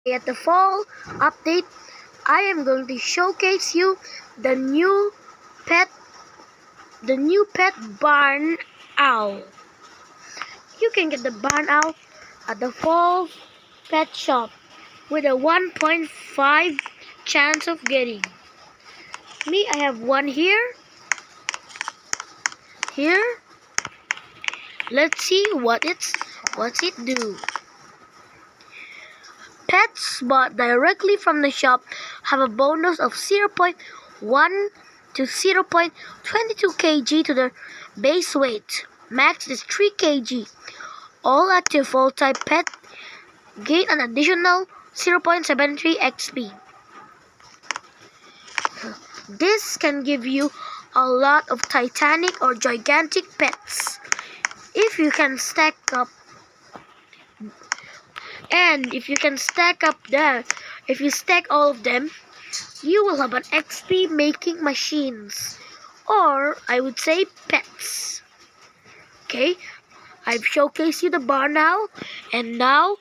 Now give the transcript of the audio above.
At the fall update, I am going to showcase you the new pet barn owl. You can get the barn owl at the fall pet shop with a 1.5 chance of getting. Me, I have one here. Let's see what's it do. Pets bought directly from the shop have a bonus of 0.1 to 0.22 kg to their base weight. Max is 3 kg. All active fall-type pets gain an additional 0.73 XP. This can give you a lot of titanic or gigantic pets. If you can stack up if you stack all of them, you will have an XP making machines, or I would say pets. Okay, I've showcased you the barn now, and now